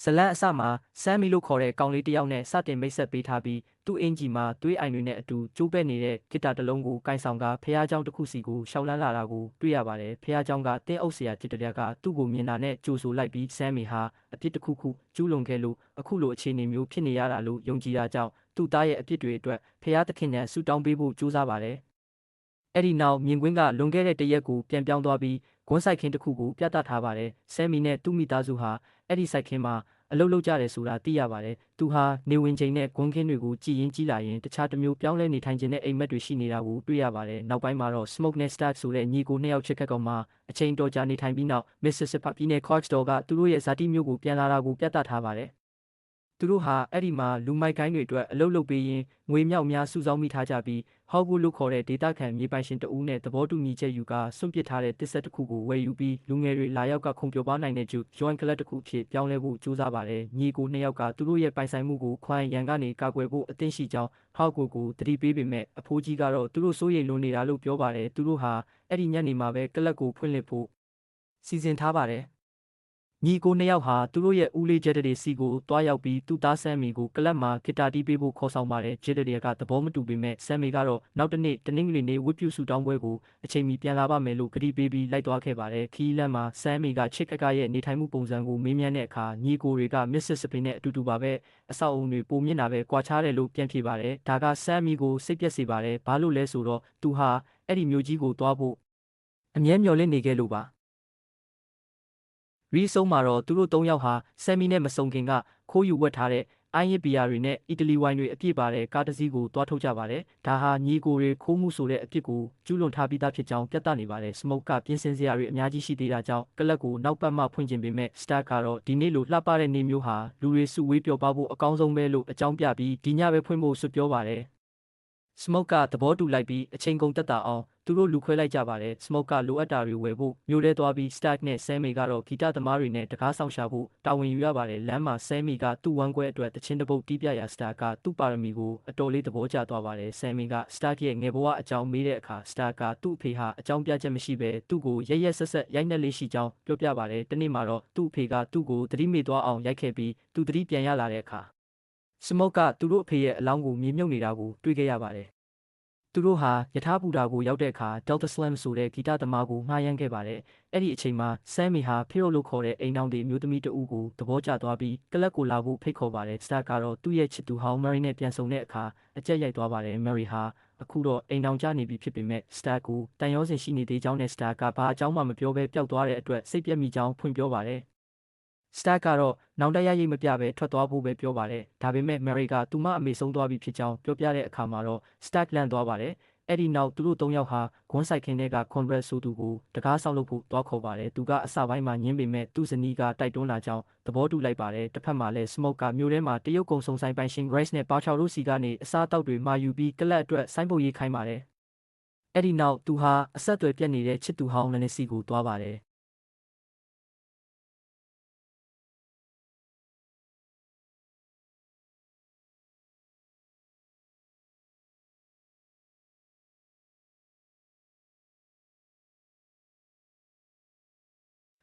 ဇလန်အစမှာဆမ်မီလို့ခေါ်တဲ့ကောင်လေးတစ်ယောက်နဲ့စတင်မိတ်ဆက်ပေးထားပြီးသူ့အင်ဂျီမှာသွေးအိုင်တွေနဲ့အတူကျိုးပဲ့နေတဲ့ဂစ်တာတစ်လုံးကိုကိုင်ဆောင်ကဖះเจ้าတစ်ခုစီကိုရှောက်လန်းလာတာကိုတွေ့ရပါတယ်ဖះเจ้าကတင်းအုပ်ဆရာတစ်တရကသူ့ကိုမြင်တာနဲ့ကြိုဆိုလိုက်ပြီးဆမ်မီဟာအပြစ်တစ်ခုခုကျူးလွန်ခဲ့လို့အခုလိုအခြေအနေမျိုးဖြစ်နေရတာလို့ယုံကြည်တာကြောင့်သူ့သားရဲ့အပြစ်တွေအတွက်ဖះသခင်နဲ့ဆူတောင်းပေးဖို့ကြိုးစားပါတယ်အဲ့ဒီနောက်မြင်ကွင်းကလွန်ခဲ့တဲ့တရက်ကိုပြန်ပြောင်းသွားပြီးဂွန်းဆိုင်ခင်းတစ်ခုကိုပြသထားပါတယ်ဆမ်မီနဲ့သူ့မိသားစုဟာအဲ့ဒီဆိုင်ခင်းမှာအလုပ်လုပ်ကြတယ်ဆိုတာသိရပါတယ်။သူဟာနေဝင်ချိန်နဲ့ဂွန်းခင်းတွေကိုကြည်ရင်ကြီးလာရင်တခြားတစ်မျိုးပြောင်းလဲနေထိုင်ခြင်းနဲ့အိမ်မက်တွေရှိနေတာကိုတွေ့ရပါတယ်။နောက်ပိုင်းမှာတော့ Smoke နဲ့ Stark ဆိုတဲ့ညီကိုနှစ်ယောက်ချစ်ခတ်ကောင်မှာအချိန်တော်ကြာနေထိုင်ပြီးနောက် Mississippi ပြည်နယ် Clarksville ကသူတို့ရဲ့ဇာတိမျိုးကိုပြန်လာတာကိုပြသထားပါတယ်။သူတို့ဟာအဲ့ဒီမှာလူမိုက်ကိုင်းတွေအတွက်အလုပ်လုပ်ပေးရင်းငွေမြောက်များစုဆောင်းမိထားကြပြီးဟောက်ဘူးလို့ခေါ်တဲ့ဒေတာခံမြေပိုင်ရှင်တဦးနဲ့သဘောတူညီချက်ယူကစွန့်ပစ်ထားတဲ့တစ်ဆက်တစ်ခုကိုဝယ်ယူပြီးလူငယ်တွေလာရောက်ကခုံပြောပါနိုင်တဲ့ဂျူဂျွန်ကလပ်တစ်ခုဖြစ်ပြောင်းလဲဖို့ကြိုးစားပါတယ်ညီကိုနှစ်ယောက်ကသူတို့ရဲ့ပိုင်ဆိုင်မှုကိုခွိုင်းရန်ကနေကာကွယ်ဖို့အသင့်ရှိကြောင်းဟောက်ကိုတတိပေးပေမဲ့အဖိုးကြီးကတော့သူတို့စိုးရိမ်လွန်နေတာလို့ပြောပါတယ်သူတို့ဟာအဲ့ဒီညနေမှာပဲကလပ်ကိုဖွင့်လှစ်ဖို့စီစဉ်ထားပါတယ်ညီကိုနှစ်ယောက်ဟာသူတို့ရဲ့ဦးလေးဂျက်တွေစီကိုတွားရောက်ပြီးသူ့သားဆမ်မီကိုကလပ်မှာဂီတာတီးပေးဖို့ခေါ်ဆောင်ပါတယ်ဂျက်တွေကသဘောမတူပေမဲ့ဆမ်မီကတော့နောက်တစ်နေ့တနင်္ဂနွေနေ့ဝတ်ပြုဆုတောင်းပွဲကိုအချိန်မီပြန်လာပါမယ်လို့ကတိပေးပြီးလိုက်သွားခဲ့ပါတယ်ခီးလန်းမှာဆမ်မီကချစ်ကကရဲ့နေထိုင်မှုပုံစံကိုမေးမြန်းတဲ့အခါညီကိုတွေကမစ္စစစ်စပီနဲ့အတူတူပါပဲအဆောက်အုံတွေပုံမြင့်တာပဲကွာခြားတယ်လို့ပြန်ဖြေပါတယ်ဒါကဆမ်မီကိုစိတ်ပြက်စေပါတယ်ဘာလို့လဲဆိုတော့သူဟာအဲ့ဒီမျိုးကြီးကိုတွားဖို့အမြဲမျှော်လင့်နေခဲ့လို့ပါရီးဆုံးမှာတော့သူတို့၃ယောက်ဟာဆမ်မီနဲ့မဆုံခင်ကခိုးယူဝတ်ထားတဲ့အိုင်းရစ်ဘီယာတွေနဲ့အီတလီဝိုင်တွေအပြည့်ပါတဲ့ကားတစ်စီးကိုတွားထုတ်ကြပါတယ်။ဒါဟာညီကိုတွေခိုးမှုဆိုတဲ့အဖြစ်ကိုကျူးလွန်ထားပြီးသားဖြစ်ကြောင်းပြသနေပါတယ်။ Smoke ကပြင်းစင်စရာတွေအများကြီးရှိသေးတာကြောင့်ကလပ်ကိုနောက်ပတ်မှဖွင့်ခြင်းပေမဲ့ Stark ကတော့ဒီနေ့လိုလှပတဲ့နေ့မျိုးဟာလူတွေစုဝေးပျော်ပါဖို့အကောင်းဆုံးပဲလို့အကြောင်းပြပြီးဒီညပဲဖွင့်ဖို့ဆွပြောပါတယ်။ Smoke ကသဘောတူလိုက်ပြီးအချိန်ကုန်တက်တာအောင်သူတို့လူခွဲလိုက်ကြပါတယ် Smoke ကလိုအပ်တာတွေဝယ်ဖို့မျိုးလဲသွားပြီး Stark နဲ့ Sammy ကတော့ဂီတသမားတွေနဲ့တကားဆောင်ရှာဖို့တာဝန်ယူရပါတယ်လမ်းမှာ Sammy ကသူ့ဝမ်းကွဲအတွက်တချင်းတပုတ်တီးပြရာ Stark ကသူ့ပါရမီကိုအတော်လေးသဘောကျသွားပါတယ် Sammy က Stark ရဲ့ငယ်ဘဝအကြောင်းမေးတဲ့အခါ Stark ကသူ့အဖေဟာအကြောင်းပြချက်မရှိဘဲသူ့ကိုရက်ဆက်ရိုက်နှက်လေးရှိကြောင်းပြောပြပါတယ်တနေ့မှာတော့သူ့အဖေကသူ့ကိုသတိမေ့သွားအောင်ရိုက်ခဲ့ပြီးသူသတိပြန်ရလာတဲ့အခါ Smoke ကသူတို့အဖေရဲ့အလောင်းကိုမြေမြုပ်နေတာကိုတွေ့ခဲ့ရပါတယ်သူတို့ဟာယထာဘူတာကိုရောက်တဲ့အခါ Delta Slam ဆိုတဲ့ဂီတသမားကိုငှားရမ်းခဲ့ပါတယ်။အဲ့ဒီအချိန်မှာ Sammy ဟာဖေရိုလို့ခေါ်တဲ့အိမ်တော်တွေမျိုးသမီးတဦးကိုသဘောကျသွားပြီးကလပ်ကိုလာဖို့ဖိတ်ခေါ်ပါတယ်။ Stark ကတော့သူ့ရဲ့ချစ်သူဟောင်း Mary နဲ့ပြန်ဆုံတဲ့အခါအကြက်ရိုက်သွားပါတယ်။ Mary ဟာအခုတော့အိမ်တော်ကျနေပြီဖြစ်ပေမဲ့ Stark ကိုတန်ရောစင်ရှိနေသေးကြောင်းနဲ့ Stark ကဘာအကြောင်းမှမပြောဘဲပျောက်သွားတဲ့အတွက်စိတ်ပြက်မိကြောင်းဖွင့်ပြောပါတယ်။ Stark ကတော့နောင်တရရိပ်မပြဘဲထွက်သွားဖို့ပဲပြောပါတယ်။ဒါပေမဲ့ Mary ကသူမအမေဆုံးသွားပြီဖြစ်ကြောင်းပြောပြတဲ့အခါမှာတော့ Stark လန့်သွားပါတယ်။အဲ့ဒီနောက်သူတို့၃ယောက်ဟာဂွန်းဆိုင်ခင်းထဲက Conrad ဆိုသူကိုတကားဆောက်လုပ်ဖို့တွားခေါ်ပါတယ်။သူကအစပိုင်းမှာညင်းပေမဲ့သူ့ဇနီးကတိုက်တွန်းလာကြောင်းသဘောတူလိုက်ပါတယ်။တစ်ဖက်မှာလည်း Smoke ကမြို့ထဲမှာတရုတ်ကုံစုံဆိုင်ပိုင်ရှင် Grace နဲ့ Paul တို့စီကနေအစားအသောက်တွေမှာယူပြီးကလပ်အတွက်ဆိုင်းပုတ်ရေးခိုင်းပါတယ်။အဲ့ဒီနောက်သူဟာအဆက်အသွယ်ပြတ်နေတဲ့ချစ်သူဟောင်း Lenny စီကိုတွားပါတယ်။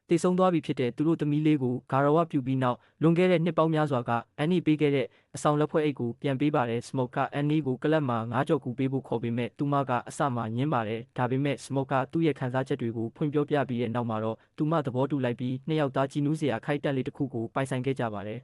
တည်ဆုံသွားပြီဖြစ်တဲ့သူတို့သမီးလေးကိုဂါရဝပြုပြီးနောက်လွန်ခဲ့တဲ့နှစ်ပေါင်းများစွာကအန်နီပေးခဲ့တဲ့အဆောင်လက်ဖွဲ့အိတ်ကိုပြန်ပေးပါတယ် Smoke ကအန်နီကိုကလပ်မှာ9ကြော်ကူပေးဖို့ခေါ်ပေမဲ့သူမကအစမှာညင်းပါတယ်ဒါပေမဲ့ Smoke ကသူ့ရဲ့ခံစားချက်တွေကိုဖွင့်ပြောပြပြီးတဲ့နောက်မှာတော့သူမသဘောတူလိုက်ပြီးနှစ်ယောက်သားကြည်နူးစရာခိုက်တက်လေးတစ်ခုကိုပိုင်ဆိုင်ခဲ့ကြပါတယ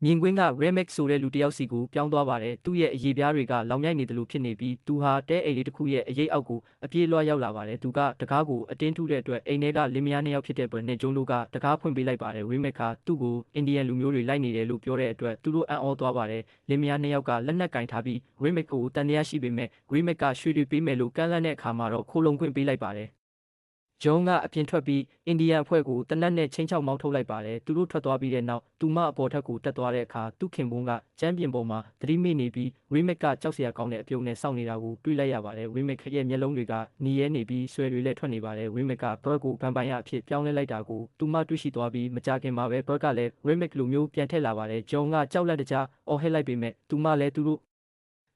်မြင်ကွင်းက Remix ဆိုတဲ့လူတစ်ယောက်စီကိုပြောင်းသွားပါတယ်သူ့ရဲ့အရေးပြားတွေကလောင်မြိုက်နေတယ်လို့ဖြစ်နေပြီးသူဟာတဲအိမ်လေးတစ်ခုရဲ့အရေးအောက်ကိုအပြေးလွှားရောက်လာပါတယ်သူကတကားကိုအတင်းထုတဲ့အတွက်အိမ်ထဲကလင်းမယားနှစ်ယောက်ဖြစ်တဲ့ဘရနဲ့ဂျုံတို့ကတကားဖွင့်ပေးလိုက်ပါတယ် Remix ကသူ့ကိုအင်ဒီယန်လူမျိုးတွေလိုက်နေတယ်လို့ပြောတဲ့အတွက်သူတို့အံ့ဩသွားပါတယ်လင်းမယားနှစ်ယောက်ကလက်နက်ကင်ထားပြီး Remix ကိုတန်တရားရှိပေမဲ့ Remix ကရွှေတွေပေးမယ်လို့ကမ်းလှမ်းတဲ့အခါမှာတော့ခိုးလုံခွင့်ပေးလိုက်ပါတယ်ဂျုံကအပြင်ထွက်ပြီးအိန္ဒိယအဖွဲ့ကိုတနက်နဲ့ချင်းချောက်မောင်းထုတ်လိုက်ပါတယ်သူတို့ထွက်သွားပြီးတဲ့နောက်သူမအပေါ်ထက်ကိုတက်သွားတဲ့အခါသူခင်ပွန်းကကျမ်းပြင်ပေါ်မှာသတိမေ့နေပြီး Remix ကကြောက်စရာကောင်းတဲ့အပြုံးနဲ့စောင့်နေတာကိုတွေ့လိုက်ရပါတယ် Remix ရဲ့မျက်လုံးတွေကနီးရဲနေပြီးဆွဲတွေလည်းထွက်နေပါတယ် Remix က Bird ကိုဗန်ပိုင်ယာအဖြစ်ပြောင်းလဲလိုက်တာကိုသူမတွေ့ရှိသွားပြီးမကြခင်မှာပဲ Bird ကလည်း Remix လိုမျိုးပြန်ထည့်လာပါတယ်ဂျုံကကြောက်လက်တကြားအော်ဟစ်လိုက်ပေမဲ့သူမလည်းသူတို့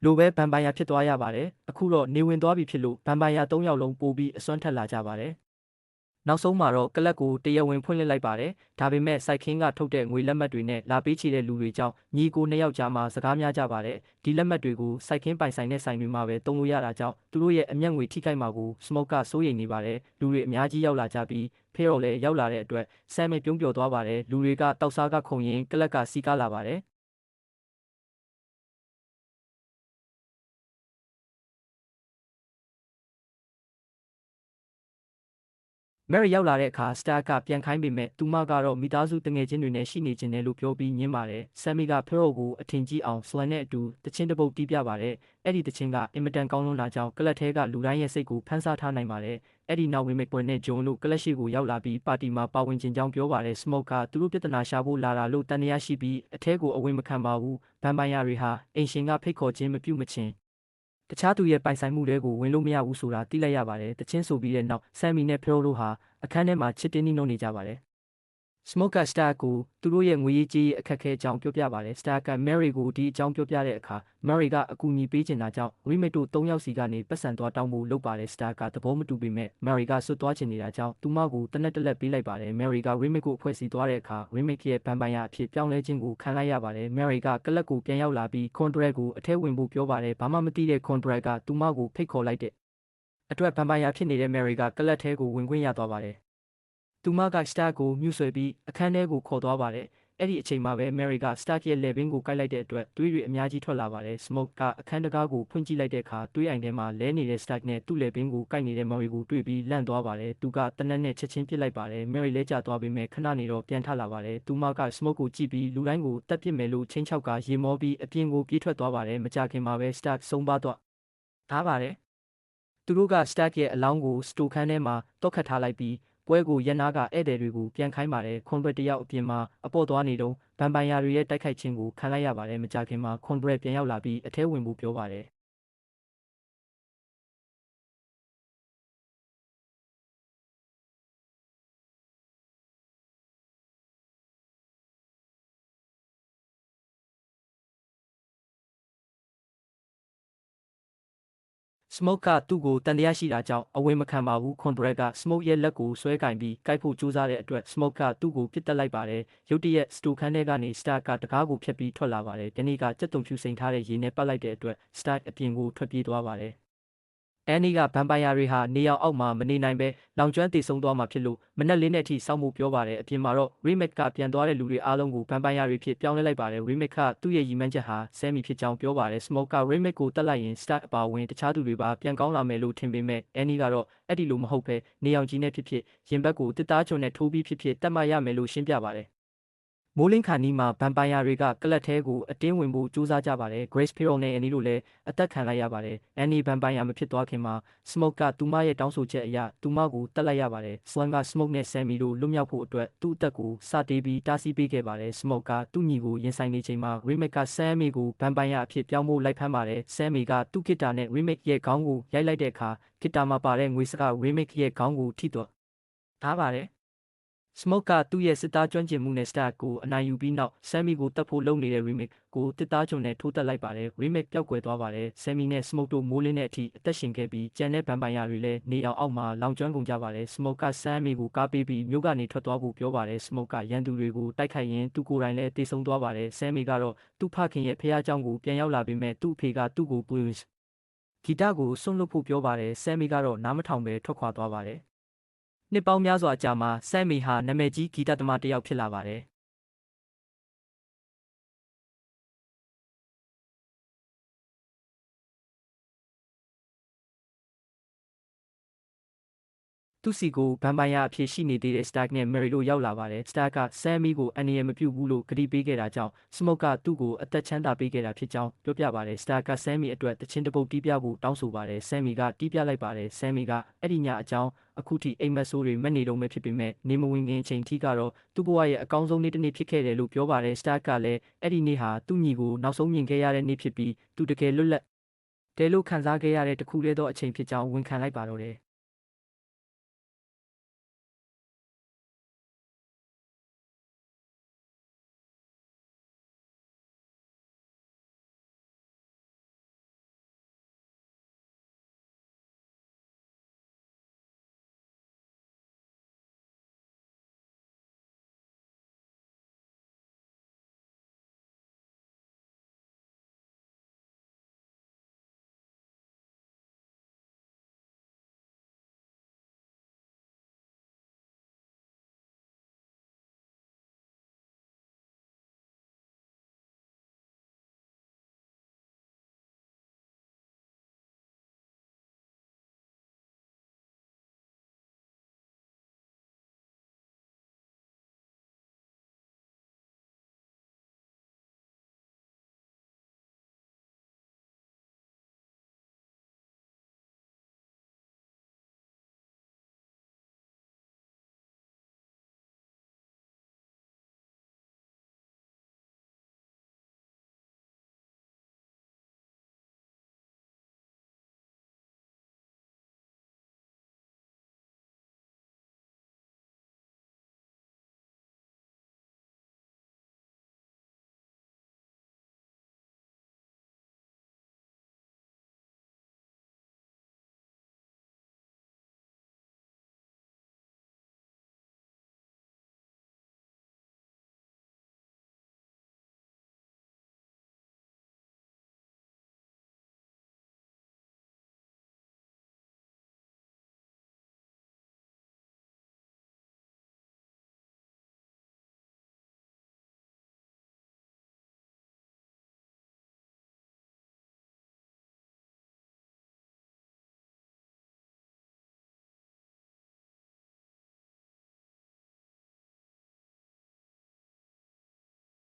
လိုပဲဗန်ပိုင်ယာဖြစ်သွားရပါတယ်အခုတော့နေဝင်သွားပြီဖြစ်လို့ဗန်ပိုင်ယာ၃ယောက်လုံးပို့ပြီးအစွမ်းထက်လာကြပါတယ် နောက်ဆုံးမှာတော့ကလပ်ကိုတရားဝင်ဖွင့်လှစ်လိုက်ပါတယ်။ဒါပေမဲ့စိုက်ခင်းကထုတ်တဲ့ငွေလက်မှတ်တွေနဲ့လာပေးချေတဲ့လူတွေကြောင့်ညီကိုနှစ်ယောက်ကြားမှာစကားများကြပါတယ်။ဒီလက်မှတ်တွေကိုစိုက်ခင်းပိုင်ဆိုင်တဲ့ဆိုင်တွေမှာပဲသုံးလို့ရတာကြောင့်သူတို့ရဲ့အမျက်ငွေထိခိုက်မှာကို Smoke ကစိုးရိမ်နေပါတယ်။လူတွေအများကြီးရောက်လာကြပြီးဖေရော်လည်းရောက်လာတဲ့အတွက်ဆမ်မီပြုံးပျော်သွားပါတယ်။လူတွေကတောက်စားကခုံရင်ကလပ်ကစီးကားလာပါတယ်။ Mary ရောက်လာတဲ့အခါ Stark ကပြန်ခိုင်းပေမဲ့သူမကတော့မိသားစုတငယ်ချင်းတွေနဲ့ရှိနေခြင်းတယ်လို့ပြောပြီးညင်းပါတယ်။ Sammy က Pharaoh ကိုအထင်ကြီးအောင် Swan နဲ့အတူတချင်းတစ်ပုတ်တီးပြပါတယ်။အဲ့ဒီတချင်းကအင်မတန်ကောင်းလွန်းတာကြောင့်ကလပ်ထဲကလူတိုင်းရဲ့စိတ်ကိုဖန်ဆားထားနိုင်ပါတယ်။အဲ့ဒီနောက် Remake ပွဲနဲ့ John တို့ကလပ်ရှိကိုရောက်လာပြီးပါတီမှာပါဝင်ခြင်းကြောင်းပြောပါတယ်။ Smoke ကသူတို့ပြဿနာရှာဖို့လာတာလို့တန်တရားရှိပြီးအထဲကိုအဝင်မခံပါဘူး။ဗန်ပိုင်ယာတွေဟာအိမ်ရှင်ကဖိတ်ခေါ်ခြင်းမပြုမချင်းတခြားသူရဲ့ပိုင်ဆိုင်မှုတွေကိုဝင်လို့မရဘူးဆိုတာသိလိုက်ရပါတယ်။တချင်းဆိုပြီးတဲ့နောက် Sammy နဲ့ Pharaoh တို့ဟာအခန်းထဲမှာချစ်တင်းနှီးနှောနေကြပါတယ်။ Smoke က Stark ကိုသူတို့ရဲ့ငွေရေးကြေးရေးအခက်အခဲအကြောင်းပြောပြပါတယ်။ Stark က Mary ကိုဒီအကြောင်းပြောပြတဲ့အခါ Mary ကအကူအညီပေးချင်တာကြောင့် Remake တို့၃ယောက်စီကနေပတ်စံသွားတောင်းဖို့လုပ်ပါတယ်။ Stark ကသဘောမတူပေမဲ့ Mary ကဆွတ်သွားချင်နေတာကြောင့်သူမကိုတနက်တလက်ပေးလိုက်ပါတယ်။ Mary က Remake ကိုအဖွဲ့စီသွားတဲ့အခါ Remake ရဲ့ဗန်ပိုင်ယာအဖြစ်ပြောင်းလဲခြင်းကိုခံလိုက်ရပါတယ်။ Mary ကကလပ်ကိုပြန်ရောက်လာပြီး Conrad ကိုအထဲဝင်ဖို့ပြောပါတယ်။ဘာမှမသိတဲ့ Conrad ကသူမကိုဖိတ်ခေါ်လိုက်တဲ့အတွက်ဗန်ပိုင်ယာဖြစ်နေတဲ့ Mary ကကလပ်ထဲကိုဝင်ခွင့်ရသွားပါတယ်။သူမက Stark ကိုမြှူဆွဲပြီးအခန်းထဲကိုခေါ်သွားပါတယ်။အဲ့ဒီအချိန်မှာပဲ Mary က Stark ရဲ့လည်ပင်းကိုကိုက်လိုက်တဲ့အတွက်သွေးတွေအများကြီးထွက်လာပါတယ်။ Smoke ကအခန်းတကားကိုဖွင့်ကြည့်လိုက်တဲ့အခါသွေးအိုင်ထဲမှာလဲနေတဲ့ Stark နဲ့သူ့လည်ပင်းကိုကိုက်နေတဲ့ Mary ကိုတွေ့ပြီးလန့်သွားပါတယ်။သူကတနက်နဲ့ချက်ချင်းပစ်လိုက်ပါတယ်။ Mary လဲကျသွားပေမဲ့ခဏနေတော့ပြန်ထလာပါတယ်။သူမက Smoke ကိုကြည့်ပြီးလူတိုင်းကိုတတ်ပစ်မယ်လို့ချင်းချောက်ကရေမောပြီးအပြင်ကိုပြေးထွက်သွားပါတယ်။မကြာခင်မှာပဲ Stark ဆုံးပါသွားပါတယ်။သူတို့က Stark ရဲ့အလောင်းကိုစတိုခန်းထဲမှာတော့ခတ်ထားလိုက်ပြီးပွဲကိုရန်နာကဧည့်သည်တွေကိုပြန်ခိုင်းပါတယ်။ Conrad တယောက်အပြင်မှာအပေါ့သွားနေတုန်းဗန်ပိုင်ယာတွေရဲ့တိုက်ခိုက်ခြင်းကိုခံလိုက်ရပါတယ်။မကြာခင်မှာ Conrad ပြန်ရောက်လာပြီးအထဲဝင်ဖို့ပြောပါတယ်။ Smoke ကသူ့ကိုတန်တရားရှိတာကြောင့်အဝင်မခံပါဘူး။ Conrad က Smoke ရဲ့လက်ကိုဆွဲကင်ပြီးကိုက်ဖို့ကြိုးစားတဲ့အတွက် Smoke ကသူ့ကိုပစ်တက်လိုက်ပါတယ်။ရုတ်တရက်စတိုခန်းထဲကနေ Stark ကတကားကိုဖျက်ပြီးထွက်လာပါတယ်။တနေ့ကကြက်သွန်ဖြူစိန်ထားတဲ့ရေနဲ့ပတ်လိုက်တဲ့အတွက် Stark အပြင်ကိုထွက်ပြေးသွားပါတယ်။ Annie ကဗန်ပိုင်ယာတွေဟာနေအောင်အောက်မှာမနေနိုင်ပဲလောင်ကျွမ်းသေဆုံးသွားမှာဖြစ်လို့မနက်လင်းတဲ့အထိစောင့်ဖို့ပြောပါတယ်။အပြင်မှာတော့ Remake ကပြန်သွားတဲ့လူတွေအားလုံးကိုဗန်ပိုင်ယာတွေဖြစ်ပြောင်းလဲလိုက်ပါတယ်။ Remake ကသူ့ရဲ့ရည်မှန်းချက်ဟာ Sammy ဖြစ်ကြောင်းပြောပါတယ်။ Smoke က Remake ကိုတတ်လိုက်ရင် Stark အပါအဝင်တခြားသူတွေပါပြန်ကောင်းလာမယ်လို့ထင်ပေမဲ့ Annie ကတော့အဲ့ဒီလိုမဟုတ်ဘဲနေအောင်ကြီးနဲ့ဖြစ်ဖြစ်ရင်ဘတ်ကိုတစ်သားချုံနဲ့ထိုးပြီးဖြစ်ဖြစ်တတ်မှတ်ရမယ်လို့ရှင်းပြပါတယ်။မိုးလင်းခါနီးမှာဗန်ပိုင်ယာတွေကကလပ်ထဲကိုအတင်းဝင်ဖို့ကြိုးစားကြပါတယ်။ Grace Pharaoh နဲ့ Annie တို့လည်းအသက်ခံလိုက်ရပါတယ်။ Annie ဗန်ပိုင်ယာမဖြစ်သွားခင်မှာ Smoke ကသူမရဲ့တောင်းဆိုချက်အရသူမကိုတတ်လိုက်ရပါတယ်။ Swan က Smoke နဲ့ Sammy တို့လွတ်မြောက်ဖို့အတွက်သူ့အသက်ကိုစတေးပြီးတားဆီးပေးခဲ့ပါတယ်။ Smoke ကသူ့ညီကိုရင်ဆိုင်နေချိန်မှာ Remake က Sammy ကိုဗန်ပိုင်ယာအဖြစ်ပြောင်းဖို့လိုက်ဖမ်းပါတယ်။ Sammy ကသူ့ဂစ်တာနဲ့ Remake ရဲ့ခေါင်းကိုရိုက်လိုက်တဲ့အခါဂစ်တာမှာပါတဲ့ငွေစက Remake ရဲ့ခေါင်းကိုထိသွားပါတယ်။ Smoke ကသူ့ရဲ့စစ်သားကျွမ်းကျင်မှုနဲ့ Stark ကိုအနိုင်ယူပြီးနောက် Sammy ကိုတတ်ဖို့လုပ်နေတဲ့ Remake ကိုတစ်သားချုံနဲ့ထိုးတက်လိုက်ပါတယ်။ Remake ပျောက်ကွယ်သွားပါတယ်။ Sammy နဲ့ Smoke တို့မိုးလင်းတဲ့အထိအသက်ရှင်ခဲ့ပြီးကျန်တဲ့ဗန်ပိုင်ယာတွေလည်းနေအောင်အောက်မှာလောင်ကျွမ်းကုန်ကြပါတယ်။ Smoke က Sammy ကိုကားပေးပြီးမြို့ကနေထွက်သွားဖို့ပြောပါတယ်။ Smoke ကရန်သူတွေကိုတိုက်ခိုက်ရင်းသူကိုယ်တိုင်လည်းသေဆုံးသွားပါတယ်။ Sammy ကတော့သူ့ဖခင်ရဲ့ဖခင်ကျောင်းကိုပြန်ရောက်လာပေမဲ့သူ့အဖေကသူ့ကို Blues ဂီတကိုစွန့်လွတ်ဖို့ပြောပါတယ်။ Sammy ကတော့နားမထောင်ဘဲထွက်ခွာသွားပါတယ်။နှစ်ပေါင်းများစွာအကြာမှာ Sammy ဟာနာမည်ကြီးဂီတသမားတစ်ယောက်ဖြစ်လာပါတယ်။သူ့စီကိုဗန်ပိုင်ယာအဖြစ်ရှိနေသေးတဲ့ Stark နဲ့ Mary တို့ရောက်လာပါတယ်။ Stark က Sammy ကိုအန္တရာယ်မပြုဘူးလို့ကတိပေးခဲ့တာကြောင့် Smoke ကသူ့ကိုအသက်ချမ်းသာပေးခဲ့တာဖြစ်ကြောင်းပြောပြပါတယ်။ Stark က Sammy အတွက်တခြင်းတစ်ပုတ်တီးပြဖို့တောင်းဆိုပါတယ်။ Sammy ကတီးပြလိုက်ပါတယ်။ Sammy ကအဲ့ဒီညအကြောင်းအခုထိအိမ်မက်ဆိုးတွေမက်နေတုန်းပဲဖြစ်ပေမဲ့နေမဝင်ခင်အချိန်ထိကတော့သူ့ဘဝရဲ့အကောင်းဆုံးနေ့တစ်နေ့ဖြစ်ခဲ့တယ်လို့ပြောပါတယ်။ Stark ကလည်းအဲ့ဒီနေ့ဟာသူ့ညီကိုနောက်ဆုံးမြင်ခဲ့ရတဲ့နေ့ဖြစ်ပြီးသူတကယ်လွတ်လပ်တယ်လို့ခံစားခဲ့ရတဲ့တစ်ခုတည်းသောအချိန်ဖြစ်ကြောင်းဝန်ခံလိုက်ပါတော့တယ်။